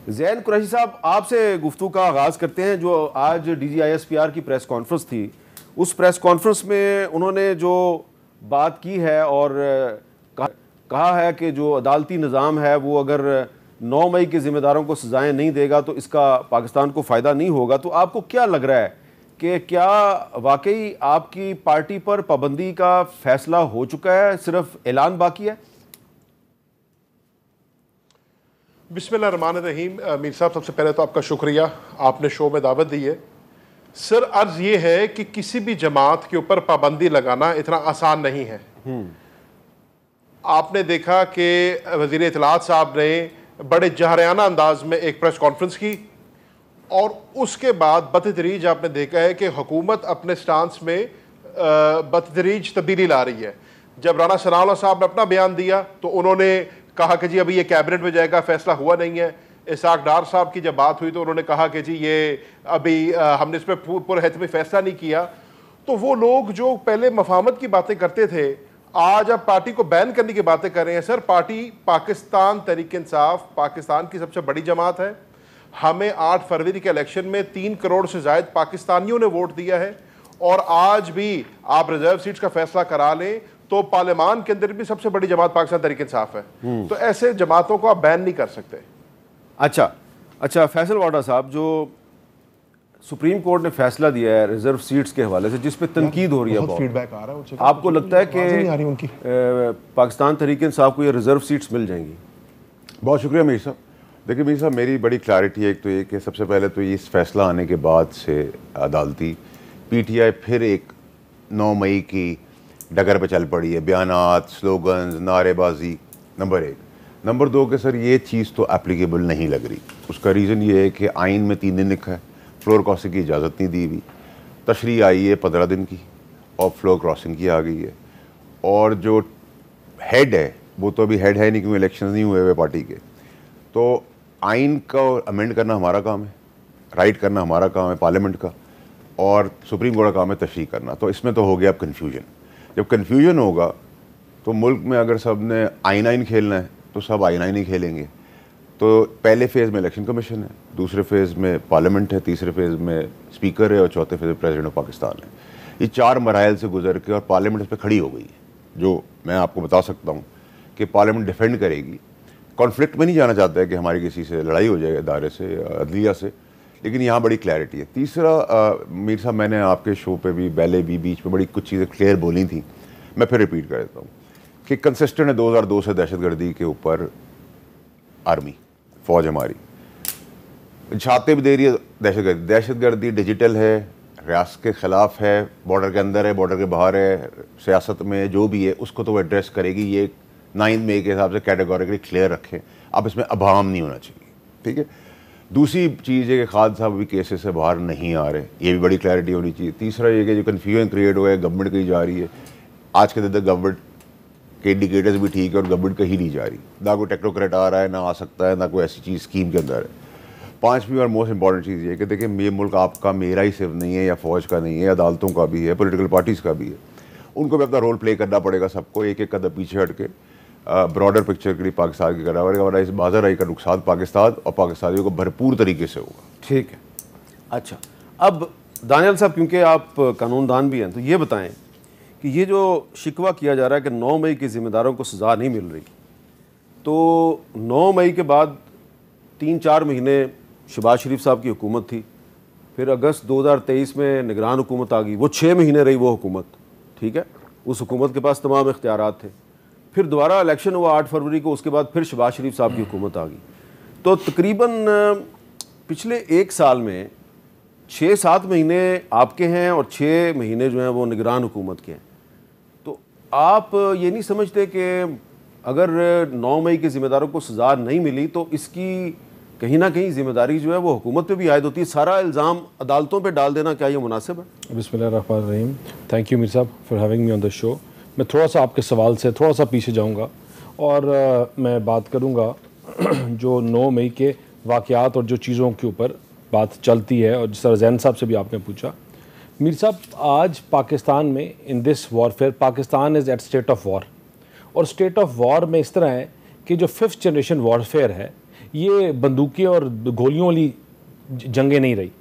ज़ैन कुरैशी साहब, आपसे गुफ्तगू का आगाज़ करते हैं। जो आज DGISPR की प्रेस कॉन्फ्रेंस थी, उस प्रेस कॉन्फ्रेंस में उन्होंने जो बात की है और कहा है कि जो अदालती निज़ाम है वो अगर 9 मई के ज़िम्मेदारों को सज़ाएँ नहीं देगा तो इसका पाकिस्तान को फ़ायदा नहीं होगा। तो आपको क्या लग रहा है कि क्या वाकई आपकी पार्टी पर पाबंदी का फ़ैसला हो चुका है, सिर्फ ऐलान बाकी है? बिस्मिल्लाहिर्रहमानिर्रहीम। मीर साहब, सबसे पहले तो आपका शुक्रिया, आपने शो में दावत दी है। सर, अर्ज़ ये है कि किसी भी जमात के ऊपर पाबंदी लगाना इतना आसान नहीं है। आपने देखा कि वज़ीर इत्तलात साहब ने बड़े जहराना अंदाज में एक प्रेस कॉन्फ्रेंस की और उसके बाद बतदरीज आपने देखा है कि हुकूमत अपने स्टांस में बतदरीज तब्दीली ला रही है। जब राना सनाउल्लाह साहब ने अपना बयान दिया तो उन्होंने कहा कि जी अभी ये कैबिनेट में जाएगा, फैसला हुआ नहीं है। इसाक डार साहब की जब बात हुई तो उन्होंने कहा कि जी ये अभी हमने इस पर पुरहतमी फैसला नहीं किया। तो वो लोग जो पहले मफाहमत की बातें करते थे, आज अब पार्टी को बैन करने की बातें कर रहे हैं। सर, पार्टी पाकिस्तान तहरीक इंसाफ पाकिस्तान की सबसे बड़ी जमात है। हमें 8 फरवरी के इलेक्शन में 3 करोड़ से ज़ायद पाकिस्तानियों ने वोट दिया है और आज भी आप रिजर्व सीट्स का फैसला करा लें तो पार्लियामान के अंदर भी सबसे बड़ी जमात पाकिस्तान तहरीक इंसाफ है। तो ऐसे जमातों को आप बैन नहीं कर सकते। अच्छा फैसल वाडा साहब, जो सुप्रीम कोर्ट ने फैसला दिया है रिजर्व सीट्स के हवाले से, जिस पे तनकीद हो रही है, फीडबैक आ रहा है, आपको लगता है कि पाकिस्तान तहरीक इंसाफ को ये रिजर्व सीट्स मिल जाएंगी? बहुत शुक्रिया मीर साहब। देखिए मीर साहब, मेरी बड़ी क्लैरिटी है। एक तो ये कि सबसे पहले तो इस फैसला आने के बाद से अदालती PTI फिर एक 9 मई की डगर पे चल पड़ी है। बयानात, स्लोगन्स, नारेबाजी, नंबर 1। नंबर 2 के सर ये चीज़ तो एप्लीकेबल नहीं लग रही। उसका रीज़न ये है कि आइन में 3 दिन लिखा है, फ्लोर क्रॉसिंग की इजाज़त नहीं दी हुई। तशरी आई है 15 दिन की और फ्लोर क्रॉसिंग की आ गई है। और जो हेड है वो तो अभी हेड है नहीं, क्योंकि इलेक्शन नहीं हुए हुए पार्टी के। तो आइन का अमेंड करना हमारा काम है, राइट करना हमारा काम है पार्लियामेंट का, और सुप्रीम कोर्ट का काम है तशरीह करना। तो इसमें तो हो गया अब कन्फ्यूजन। जब कन्फ्यूजन होगा तो मुल्क में अगर सब ने आइन खेलना है तो सब आइन ही खेलेंगे। तो पहले फेज़ में इलेक्शन कमीशन है, दूसरे फेज़ में पार्लियामेंट है, तीसरे फेज़ में स्पीकर है और चौथे फेज़ में प्रेसिडेंट ऑफ पाकिस्तान है। ये 4 मराइल से गुजर के और पार्लियामेंट इस पर खड़ी हो गई है। जो मैं आपको बता सकता हूँ कि पार्लियामेंट डिफेंड करेगी। कॉन्फ्लिक्ट में नहीं जाना चाहता है कि हमारी किसी से लड़ाई हो जाए इदारे से, अदलिया से, लेकिन यहाँ बड़ी क्लैरिटी है। तीसरा, मीर साहब, मैंने आपके शो पे भी पहले भी बीच में बड़ी कुछ चीज़ें क्लियर बोली थी, मैं फिर रिपीट कर देता हूँ कि कंसिस्टेंट है 2002 से दहशतगर्दी के ऊपर आर्मी, फ़ौज हमारी छाते भी दे रही है। दहशतगर्दी डिजिटल है, रियासत के ख़िलाफ़ है, बॉर्डर के अंदर है, बॉर्डर के बाहर है, सियासत में जो भी है उसको तो वो एड्रेस करेगी। ये 9 मई के हिसाब से कैटेगोरिकली क्लियर रखें। अब इसमें अभाम नहीं होना चाहिए, ठीक है। दूसरी चीज़ है कि खाद साहब भी केसेस से बाहर नहीं आ रहे, ये भी बड़ी क्लैरिटी होनी चाहिए। तीसरा ये कि जो कन्फ्यूजन क्रिएट हुआ है गवर्नमेंट की जा रही है, आज के दिन तक गवर्नमेंट के इंडिकेटर्स भी ठीक है और गवर्नमेंट कहीं नहीं जा रही। ना कोई टेक्नोक्रेट आ रहा है, ना आ सकता है, ना कोई ऐसी चीज़ स्कीम के अंदर है। 5वीं और मोस्ट इंपॉर्टेंट चीज़ ये कि देखिए, ये मुल्क आपका मेरा ही सिर्फ नहीं है या फ़ौज का नहीं है, अदालतों का भी है, पॉलिटिकल पार्टीज़ का भी है। उनको भी अपना रोल प्ले करना पड़ेगा सबको, एक एक कदम पीछे हट के ब्रॉडर पिक्चर के लिए पाकिस्तान की करना पड़ेगा, वरना इस बाज़ाराई का नुकसान पाकिस्तान और पाकिस्तानियों को भरपूर तरीके से होगा। ठीक है। अच्छा, अब दानियाल साहब, क्योंकि आप कानूनदान भी हैं, तो ये बताएं कि ये जो शिकवा किया जा रहा है कि 9 मई के ज़िम्मेदारों को सज़ा नहीं मिल रही, तो 9 मई के बाद 3-4 महीने शहबाज शरीफ साहब की हुकूमत थी, फिर अगस्त 2023 में निगरान हुकूमत आ गई, वो 6 महीने रही वो हुकूमत, ठीक है। उस हुकूमत के पास तमाम इख्तियारात थे। फिर दोबारा इलेक्शन हुआ 8 फरवरी को, उसके बाद फिर शहबाज शरीफ साहब की हुकूमत आ गई। तो तकरीबन पिछले 1 साल में 6-7 महीने आपके हैं और 6 महीने जो हैं वो निगरान हुकूमत के हैं। तो आप ये नहीं समझते कि अगर 9 मई के ज़िम्मेदारों को सज़ा नहीं मिली तो इसकी कहीं ना कहीं ज़िम्मेदारी जो है वो हुकूमत पे भी आयद होती है? सारा इल्ज़ाम अदालतों पे डाल देना क्या ये मुनासिब है? बिस्मिल्लाहिर्रहमानिर्रहीम। थैंक यू मीर साहब for having me on the show. मैं थोड़ा सा आपके सवाल से थोड़ा सा पीछे जाऊंगा और मैं बात करूंगा जो 9 मई के वाक़यात और जो चीज़ों के ऊपर बात चलती है, और जिस तरह ज़ैन साहब से भी आपने पूछा। मीर साहब, आज पाकिस्तान में in this warfare, Pakistan is at state of war, और स्टेट ऑफ वॉर में इस तरह है कि जो 5th जनरेशन वॉरफेयर है, ये बंदूकें और गोलियों वाली जंगें नहीं रही।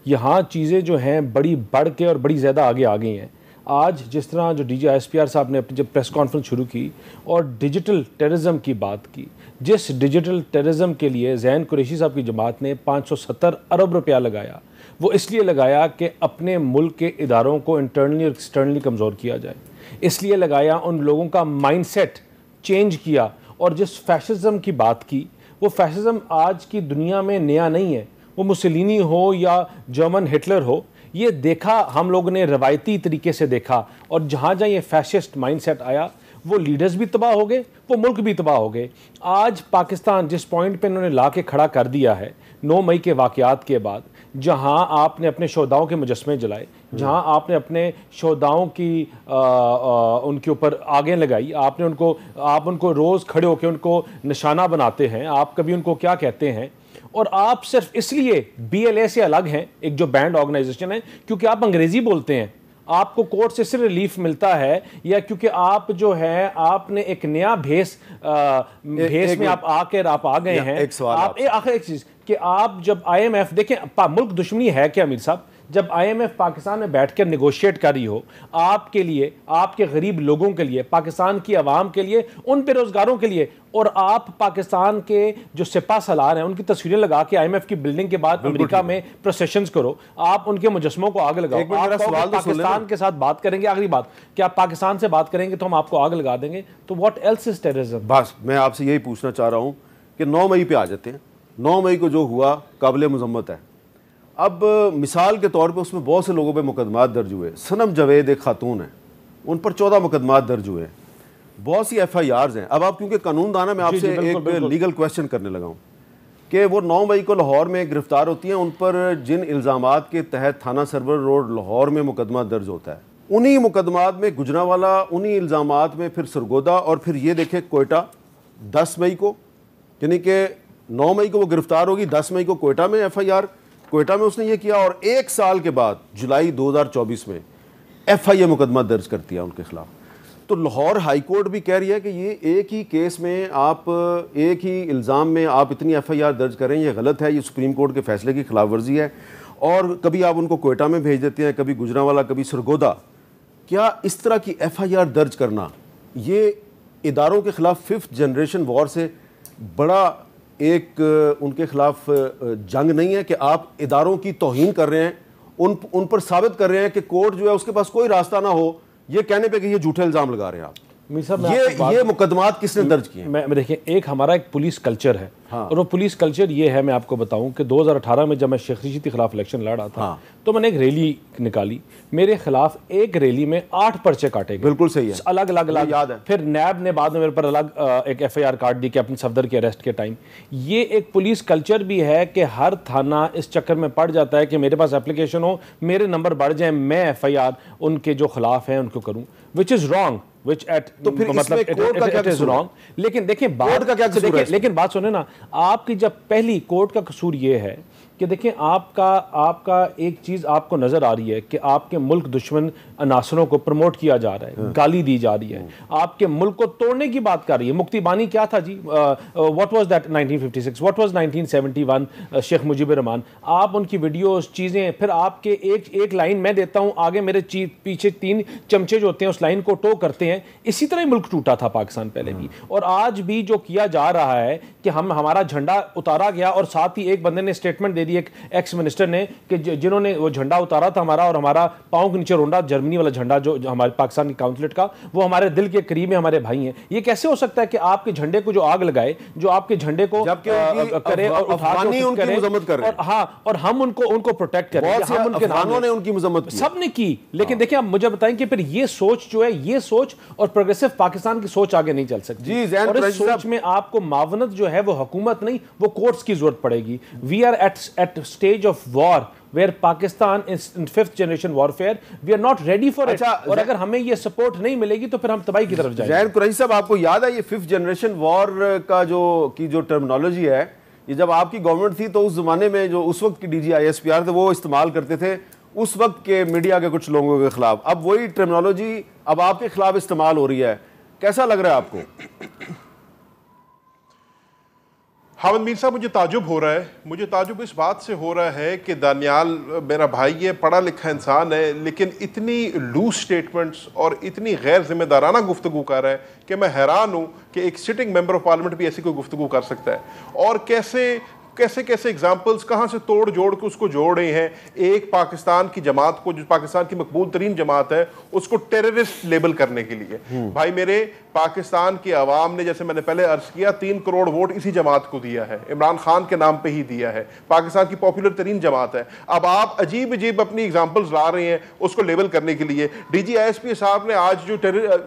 यहाँ चीज़ें जो हैं बड़ी बढ़ के और बड़ी ज़्यादा आगे आ गई हैं। आज जिस तरह जो डीजी ISPR साहब ने अपनी जब प्रेस कॉन्फ्रेंस शुरू की और डिजिटल टेररिज्म की बात की, जिस डिजिटल टेररिज्म के लिए ज़ैन कुरैशी साहब की जमात ने 570 अरब रुपया लगाया, वो इसलिए लगाया कि अपने मुल्क के इदारों को इंटरनली और एक्सटर्नली कमज़ोर किया जाए, इसलिए लगाया, उन लोगों का माइंडसेट चेंज किया। और जिस फैशिज़म की बात की, वो फैशिज़म आज की दुनिया में नया नहीं है, वो मुसलिनी हो या जर्मन हिटलर हो, ये देखा हम लोगों ने रवायती तरीके से देखा। और जहाँ जहाँ ये फैशिस्ट माइंडसेट आया, वो लीडर्स भी तबाह हो गए, वो मुल्क भी तबाह हो गए। आज पाकिस्तान जिस पॉइंट पे इन्होंने ला के खड़ा कर दिया है 9 मई के वाक़यात के बाद, जहाँ आपने अपने शोहदाओं के मुजस्मे जलाए, जहाँ आपने अपने शोहदाओं की उनके ऊपर आगें लगाई, आप उनको रोज़ खड़े होकर उनको निशाना बनाते हैं, आप कभी उनको क्या कहते हैं, और आप सिर्फ इसलिए BLA से अलग हैं, एक जो बैंड ऑर्गेनाइजेशन है, क्योंकि आप अंग्रेजी बोलते हैं, आपको कोर्ट से सिर्फ रिलीफ मिलता है, या क्योंकि आप जो है आपने एक नया भेस में आप आ गए हैं। एक सवाल आखिर एक चीज कि आप जब IMF देखें, मुल्क दुश्मनी है क्या अमीर साहब? जब IMF पाकिस्तान में बैठकर नेगोशिएट कर रही हो आपके लिए, आपके गरीब लोगों के लिए, पाकिस्तान की आवाम के लिए, उन बेरोजगारों के लिए, और आप पाकिस्तान के जो सिपा सलार हैं उनकी तस्वीरें लगा के IMF की बिल्डिंग के बाद अमेरिका में प्रोसेशंस करो, आप उनके मुजस्मों को आग लगाओ, पाकिस्तान के साथ बात करेंगे। आखिरी बात कि आप पाकिस्तान से बात करेंगे तो हम आपको आग लगा देंगे, तो व्हाट एल्स इज टेररिज्म? बस मैं आपसे यही पूछना चाह रहा हूँ कि 9 मई पे आ जाते हैं। 9 मई को जो हुआ काबिल मजम्मत है। अब मिसाल के तौर पे उसमें बहुत से लोगों पे मुकदमात दर्ज हुए। सनम जावेद एक खातून है, उन पर 14 मुकदमात दर्ज हुए, बहुत सी FIRs हैं। अब आप क्योंकि कानून दाना में आपसे एक लीगल क्वेश्चन करने लगा हूँ कि वो 9 मई को लाहौर में गिरफ्तार होती हैं, उन पर जिन इल्ज़ामात के तहत थाना सरवर रोड लाहौर में मुकदमा दर्ज होता है, उन्हीं मुकदमात में गुजरांवाला, उन्हीं इल्ज़ामात में फिर सरगोदा, और फिर ये देखें कोयटा 10 मई को, यानी कि 9 मई को वो गिरफ्तार होगी, 10 मई को कोयटा में FIR, कोयटा में उसने ये किया, और 1 साल के बाद जुलाई 2024 में FIA मुकदमा दर्ज करती है उनके खिलाफ। तो लाहौर हाई कोर्ट भी कह रही है कि ये एक ही केस में आप एक ही इल्ज़ाम में आप इतनी FIR दर्ज करें, ये गलत है, ये सुप्रीम कोर्ट के फैसले की खिलाफ वर्जी है। और कभी आप उनको कोयटा में भेज देते हैं, कभी गुजरांवाला, कभी सरगोदा। क्या इस तरह की FIR दर्ज करना ये इदारों के खिलाफ 5th जनरेशन वॉर से बड़ा एक उनके खिलाफ जंग नहीं है कि आप इदारों की तौहीन कर रहे हैं, उन पर साबित कर रहे हैं कि कोर्ट जो है उसके पास कोई रास्ता ना हो, ये कहने पे कि ये झूठे इल्जाम लगा रहे हैं आप? ये मुकदमात किसने दर्ज किए? मैं देखिए, एक हमारा एक पुलिस कल्चर है। हाँ। और वो पुलिस कल्चर ये है, मैं आपको बताऊं कि 2018 में जब मैं शेख रशीद के खिलाफ इलेक्शन लड़ रहा था, हाँ। तो मैंने एक रैली निकाली, मेरे खिलाफ एक रैली में 8 पर्चे काटे गए। बिल्कुल सही है, अलग अलग याद है। फिर नैब ने बाद में मेरे पर अलग एक FIR काट दी कि अपने सफदर के अरेस्ट के टाइम। ये एक पुलिस कल्चर भी है कि हर थाना इस चक्कर में पड़ जाता है कि मेरे पास एप्लीकेशन हो, मेरे नंबर बढ़ जाए, मैं FIR उनके जो खिलाफ हैं उनको करूं, which is wrong, which at तो फिर मतलब it is wrong। लेकिन देखिए बात का क्या कसूर है? लेकिन बात सुने ना, आपकी जब पहली कोर्ट का कसूर ये है कि देखिए आपका एक चीज़ आपको नज़र आ रही है कि आपके मुल्क दुश्मन अनासरों को प्रमोट किया जा रहा है, गाली दी जा रही है, आपके मुल्क को तोड़ने की बात कर रही है। मुक्ति बानी क्या था जी? What was that 1956, what was 1971, Sheikh Mujibur Rahman. आप उनकी वीडियोस, चीज़ें, फिर आपके एक लाइन मैं देता हूँ, आगे मेरे पीछे 3 चमचे जो होते हैं उस लाइन को टो करते हैं। इसी तरह मुल्क टूटा था पाकिस्तान पहले भी, और आज भी जो किया जा रहा है कि हमारा झंडा उतारा गया, और साथ ही एक बंदे ने स्टेटमेंट दे दी, एक एक्स मिनिस्टर ने, कि जिन्होंने वो झंडा उतारा था हमारा, और हमारा पाँव के नीचे रोंडा जर्मनी वाला झंडा जो हमारे पाकिस्तान की काउंसलेट का, वो हमारे दिल के करीब है, हमारे भाई हैं। ये कैसे हो सकता है कि आपके झंडे को जो आग लगाए, जो आपके झंडे को करे और उठा के, और हाँ, और हम उनको प्रोटेक्ट करें, हम उनके नामों ने उनकी मजम्मत सबने की। लेकिन देखिए, आप मुझे बताएं कि फिर ये सोच जो है, ये सोच और प्रोग्रेसिव पाकिस्तान की सोच आगे नहीं चल सकती जी। और इस सोच में आपको मावनत जो है वो हुकूमत नहीं, वो कोर्ट्स की जरूरत पड़ेगी। We are at stage of war where Pakistan is in 5th generation warfare, we are not ready for it। और अगर हमें ये सपोर्ट नहीं मिलेगी तो फिर हम तबाही की तरफ जाएंगे। ज़ैन कुरैशी साहब, आपको याद है ये 5th जनरेशन वॉर का जो टर्मिनोलॉजी है, ये जब आपकी गवर्नमेंट थी तो उस जमाने में जो उस वक्त की DG ISPR थे वो इस्तेमाल करते थे उस वक्त के मीडिया के कुछ लोगों के खिलाफ। अब वही टर्मिनोलॉजी अब आपके खिलाफ इस्तेमाल हो रही है, कैसा लग रहा है आपको? हामिद मीर साहब, मुझे ताजुब हो रहा है, मुझे ताजुब इस बात से हो रहा है कि दानियाल मेरा भाई है, पढ़ा लिखा इंसान है, लेकिन इतनी लूज स्टेटमेंट्स और इतनी गैर जिम्मेदाराना गुफ्तगू कर रहा है कि मैं हैरान हूँ कि एक सिटिंग मेंबर ऑफ पार्लियामेंट भी ऐसी कोई गुफ्तगू कर सकता है। और कैसे कैसे कैसे एग्जाम्पल्स कहाँ से तोड़ जोड़ के उसको जोड़ रहे हैं। एक पाकिस्तान की जमात को, जो पाकिस्तान की मकबूल तरीन जमात है, उसको टेररिस्ट लेबल करने के लिए। भाई मेरे, पाकिस्तान की आवाम ने, जैसे मैंने पहले अर्ज किया, 3 करोड़ वोट इसी जमात को दिया है, इमरान खान के नाम पे ही दिया है, पाकिस्तान की पॉपुलर तरीन जमात है। अब आप अजीब अजीब अपनी एग्जाम्पल्स ला रहे हैं उसको लेबल करने के लिए। DGISP साहब ने आज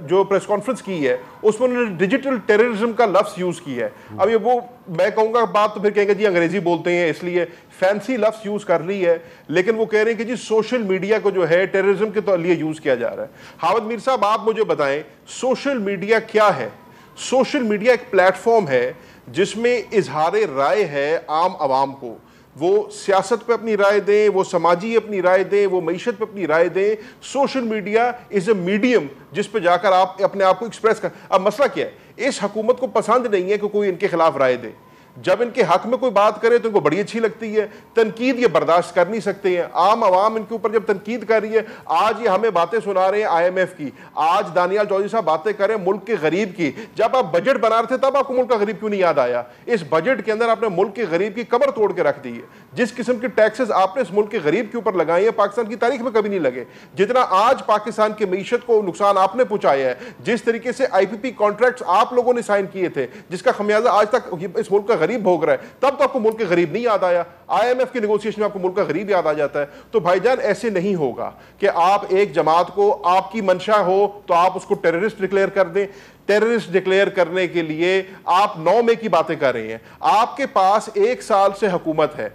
जो प्रेस कॉन्फ्रेंस की है उसमें उन्होंने डिजिटल टेररिज्म का लफ्ज यूज किया है। अब ये वो मैं कहूंगा बात तो फिर कहेंगे जी अंग्रेजी बोलते हैं इसलिए फैंसी लफ्ज यूज कर रही है, लेकिन वो कह रहे हैं कि जी सोशल मीडिया को जो है टेररिज्म के लिए यूज किया जा रहा है। हामिद मीर साहब, आप मुझे बताएं सोशल मीडिया क्या है? सोशल मीडिया एक प्लेटफॉर्म है जिसमें इजहार राय है आम आवाम को, वो सियासत पे अपनी राय दें, वो समाजी अपनी राय दें, वो मईशत पे अपनी राय दें। Social media is a medium जिस पे जाकर आप अपने आप को एक्सप्रेस कर। अब मसला क्या है, इस हुकूमत को पसंद नहीं है कि कोई इनके खिलाफ राय दे। जब इनके हक में कोई बात करे तो इनको बड़ी अच्छी लगती है, तनकीद ये बर्दाश्त कर नहीं सकते हैं। आम आवाम इनके ऊपर जब तनकीद कर रही है, आज ये हमें बातें सुना रहे हैं IMF की, आज दानियाल चौधरी साहब बातें करें मुल्क के गरीब की। जब आप बजट बना रहे थे तब आपको मुल्क का गरीब क्यों नहीं याद आया? इस बजट के अंदर आपने मुल्क के गरीब की कमर तोड़ के रख दी है। जिस किस्म के टैक्सेस आपने इस मुल्क के गरीब के ऊपर लगाए हैं, पाकिस्तान की तारीख में कभी नहीं लगे। जितना आज पाकिस्तान की मीशत को नुकसान आपने पहुंचाया है, जिस तरीके से IPP कॉन्ट्रैक्ट्स आप लोगों ने साइन किए थे, जिसका खमियाजा आज तक इस मुल्क का गरीब भोग रहा है, तब तो आपको मुल्क के गरीब नहीं याद आया। IMF की नेगोशिएशन में आपको मुल्क का गरीब याद आ जाता है। तो भाईजान, ऐसे नहीं होगा कि आप एक जमात को, आपकी मंशा हो तो आप उसको टेररिस्ट डिक्लेयर कर दें। टेररिस्ट डिक्लेयर करने के लिए आप 9 मई की बातें कर रहे हैं। आपके पास 1 साल से हुकूमत है।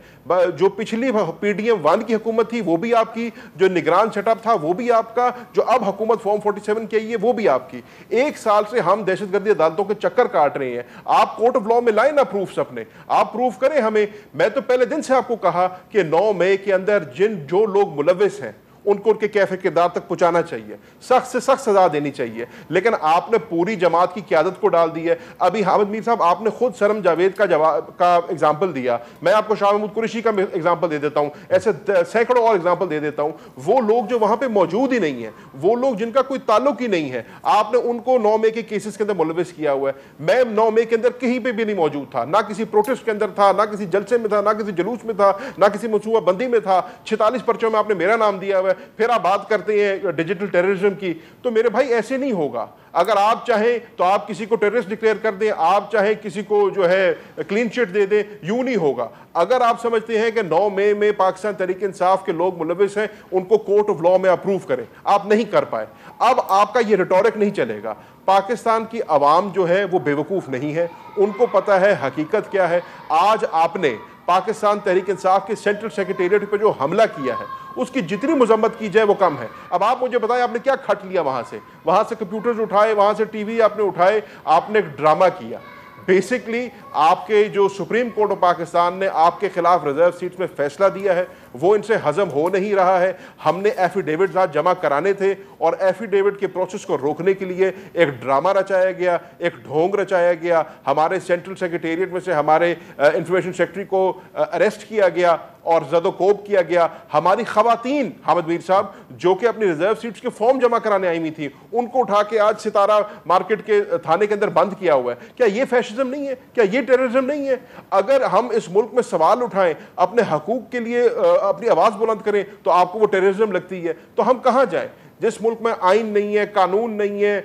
जो पिछली PDM 1 की हुकूमत थी वो भी आपकी, जो निगरान सेटअप था वो भी आपका, जो अब हुकूमत फॉर्म 47 की आई है वो भी आपकी। 1 साल से हम दहशतगर्दी अदालतों के चक्कर काट रहे हैं। आप कोर्ट ऑफ लॉ में लाए ना प्रूफ्स अपने, आप प्रूफ करें हमें। मैं तो पहले दिन से आपको कहा कि 9 मई के अंदर जो लोग मुलविस हैं उनको उनके कैफे किरदार तक पहुंचाना चाहिए, सख्त से सख्त सजा देनी चाहिए। लेकिन आपने पूरी जमात की क़यादत को डाल दी है। अभी हामिद मीर साहब, आपने खुद सरम जावेद का एग्जाम्पल दिया, मैं आपको शाह महमूद कुरैशी का एग्जाम्पल दे देता हूं, ऐसे सैकड़ों और एग्जाम्पल दे देता हूं। वो लोग जो वहां पर मौजूद ही नहीं है, वो लोग जिनका कोई ताल्लुक ही नहीं है, आपने उनको 9 मई के केसेस के अंदर मुलविस किया हुआ है। मैं 9 मई के अंदर कहीं पर भी नहीं मौजूद था, ना किसी प्रोटेस्ट के अंदर था, ना किसी जलसे में था, ना किसी जुलूस में था, ना किसी मनसूबा बंदी में था। 46 पर्चों में आपने मेरा नाम दिया हुआ है। फिर आप बात करते हैं डिजिटल टेररिज्म की, तो मेरे भाई ऐसे नहीं होगा। अगर आप चाहें तो आप किसी को टेररिस्ट डिक्लेयर कर दें, आप चाहें किसी को जो है क्लीन चिट दे दें, यूं नहीं होगा। अगर आप समझते हैं कि 9 मई में पाकिस्तान तहरीक इंसाफ के लोग मुलविस हैं, उनको कोर्ट ऑफ लॉ में अप्रूव करें, आप नहीं कर पाए। अब आपका ये रिटोरिक नहीं चलेगा। पाकिस्तान की आवाम जो है वो बेवकूफ नहीं है, उनको पता है हकीकत क्या है। आज आपने पाकिस्तान तहरीक इंसाफ के सेंट्रल सेक्रेटेरिएट पर जो हमला किया है, उसकी जितनी मजम्मत की जाए वो कम है। अब आप मुझे बताएं, आपने क्या खट लिया? वहां से कंप्यूटर्स उठाए, वहां से टीवी आपने उठाए, आपने एक ड्रामा किया। बेसिकली आपके जो सुप्रीम कोर्ट ऑफ पाकिस्तान ने आपके खिलाफ रिजर्व सीट्स में फैसला दिया है वो इनसे हजम हो नहीं रहा है। हमने एफिडेविट आज जमा कराने थे और एफिडेविट के प्रोसेस को रोकने के लिए एक ड्रामा रचाया गया, एक ढोंग रचाया गया। हमारे सेंट्रल सेक्रेटेरिएट में से हमारे इंफॉर्मेशन सेक्रेटरी को अरेस्ट किया गया और जदोकोब किया गया। हमारी खवातीन, हामिद मीर साहब, जो कि अपनी रिजर्व सीट्स के फॉर्म जमा कराने आई हुई थी, उनको उठा के आज सितारा मार्केट के थाने के अंदर बंद किया हुआ है। क्या ये फैशिज्म नहीं है? क्या ये टेररिज्म नहीं है? अगर हम इस मुल्क में सवाल उठाएं, अपने हकूक के लिए अपनी आवाज बुलंद करें, तो आपको वो टेररिज्म लगती है। तो हम कहां जाएं? जिस मुल्क में आइन नहीं है, कानून नहीं है,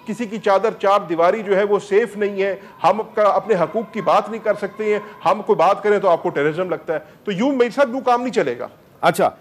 किसी की चादर चार दीवारी जो है वो सेफ नहीं है, हम अपने हकूक की बात नहीं कर सकते हैं, हम कोई बात करें तो आपको टेररिज्म लगता है। तो यूं मेरे साथ यूं काम नहीं चलेगा। अच्छा,